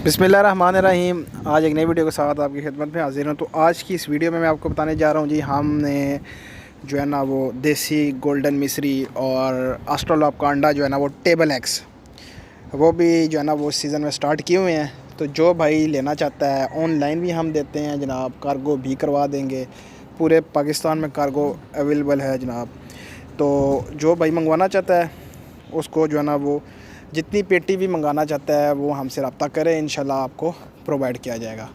बिस्मिल्लाहिर्रहमानिर्रहीम। आज एक नई वीडियो के साथ आपकी खिदमत में हाजिर हूँ। तो आज की इस वीडियो में मैं आपको बताने जा रहा हूँ जी, हमने जो है ना वो देसी गोल्डन मिस्री और एस्ट्रोलॉब का अंडा जो है ना वो टेबल एग्स, वो भी जो है ना वो सीज़न में स्टार्ट किए हुए हैं। तो जो भाई लेना चाहता है, ऑनलाइन भी हम देते हैं जनाब, कार्गो भी करवा देंगे। पूरे पाकिस्तान में कार्गो अवेलेबल है जनाब। तो जो भाई मंगवाना चाहता है उसको जो है ना वो जितनी पेटी भी मंगाना चाहता है वो हमसे रब्ता करें, इंशाल्लाह आपको प्रोवाइड किया जाएगा।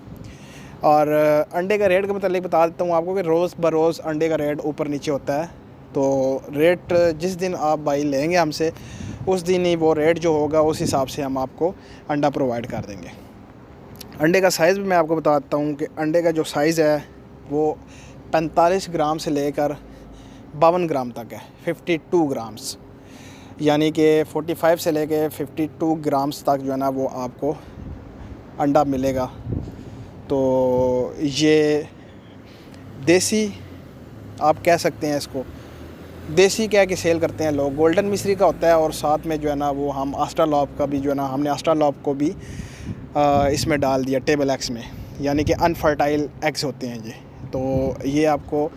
और अंडे का रेट के मतलब बता देता हूँ आपको कि रोज़ बरोज़ अंडे का रेट ऊपर नीचे होता है। तो रेट जिस दिन आप भाई लेंगे हमसे, उस दिन ही वो रेट जो होगा उस हिसाब से हम आपको अंडा प्रोवाइड कर देंगे। अंडे का साइज़ भी मैं आपको बता देता हूँ कि अंडे का जो साइज़ है वो 45 ग्राम से लेकर 52 ग्राम तक है, 52 ग्राम्स, यानी कि 45 से लेके 52 ग्राम्स तक जो है ना वो आपको अंडा मिलेगा। तो ये देसी आप कह सकते हैं, इसको देसी कह के सेल करते हैं लोग। गोल्डन मिस्री का होता है और साथ में जो है ना वो हम एस्ट्रोलॉब का भी जो है ना, हमने एस्ट्रोलॉब को भी इसमें डाल दिया टेबल एग्स में, यानी कि अनफर्टाइल एग्स होते हैं ये। तो ये आपको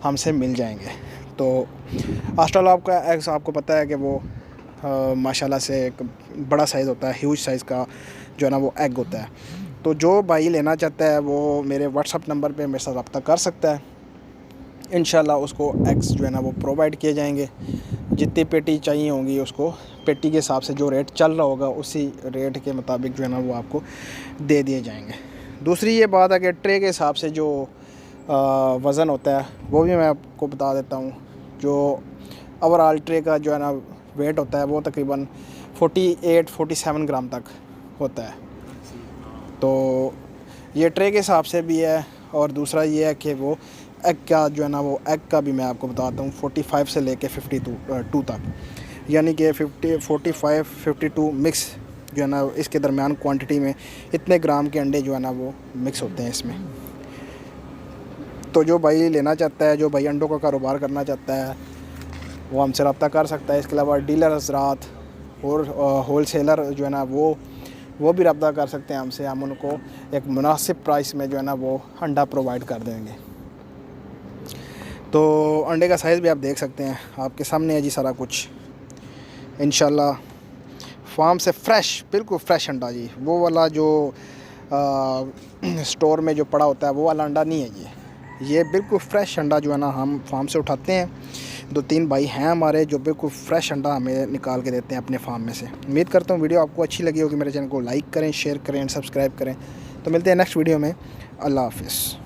हमसे मिल जाएंगे। तो एस्ट्रोलॉब का एग्स आपको पता है कि वो माशाल्लाह से एक बड़ा साइज़ होता है, ह्यूज साइज़ का जो है ना वो एग होता है। तो जो भाई लेना चाहता है वो मेरे व्हाट्सअप नंबर पे मेरे साथ रब्ता कर सकता है। इंशाल्लाह उसको एग्स जो है ना वो प्रोवाइड किए जाएंगे। जितनी पेटी चाहिए होंगी उसको पेटी के हिसाब से जो रेट चल रहा होगा उसी रेट के मुताबिक जो है ना वो आपको दे दिए जाएंगे। दूसरी ये बात है कि ट्रे के हिसाब से जो वज़न होता है वो भी मैं आपको बता देता हूँ। जो ओवरऑल ट्रे का जो है ना वेट होता है वो तकरीबन 48-47 ग्राम तक होता है। तो ये ट्रे के हिसाब से भी है। और दूसरा ये है कि वो एग का जो है ना वो एग का भी मैं आपको बताता हूँ 45 से लेके 52 तक, यानी कि 45-52 मिक्स जो है ना इसके दरमियान क्वांटिटी में इतने ग्राम के अंडे जो है ना वो मिक्स होते हैं इसमें। तो जो भाई लेना चाहता है, जो भाई अंडों का कारोबार करना चाहता है, वो हमसे रब्ता कर सकता है। इसके अलावा डीलर हज़रात और होलसेलर जो है ना वो भी रब्ता कर सकते हैं हमसे। हम उनको एक मुनासिब प्राइस में जो है ना वो अंडा प्रोवाइड कर देंगे। तो अंडे का साइज़ भी आप देख सकते हैं, आपके सामने है जी सारा कुछ। इंशाल्लाह फार्म से फ्रेश, बिल्कुल फ्रेश अंडा जी। वो वाला जो स्टोर में जो पड़ा होता है वो वाला अंडा नहीं है जी। ये बिल्कुल फ्रेश अंडा जो है ना हम फार्म से उठाते हैं। 2-3 भाई हैं हमारे जो बिल्कुल फ्रेश अंडा हमें निकाल के देते हैं अपने फार्म में से। उम्मीद करता हूँ वीडियो आपको अच्छी लगी होगी। मेरे चैनल को लाइक करें, शेयर करें, सब्सक्राइब करें। तो मिलते हैं नेक्स्ट वीडियो में। अल्लाह हाफ़िज़।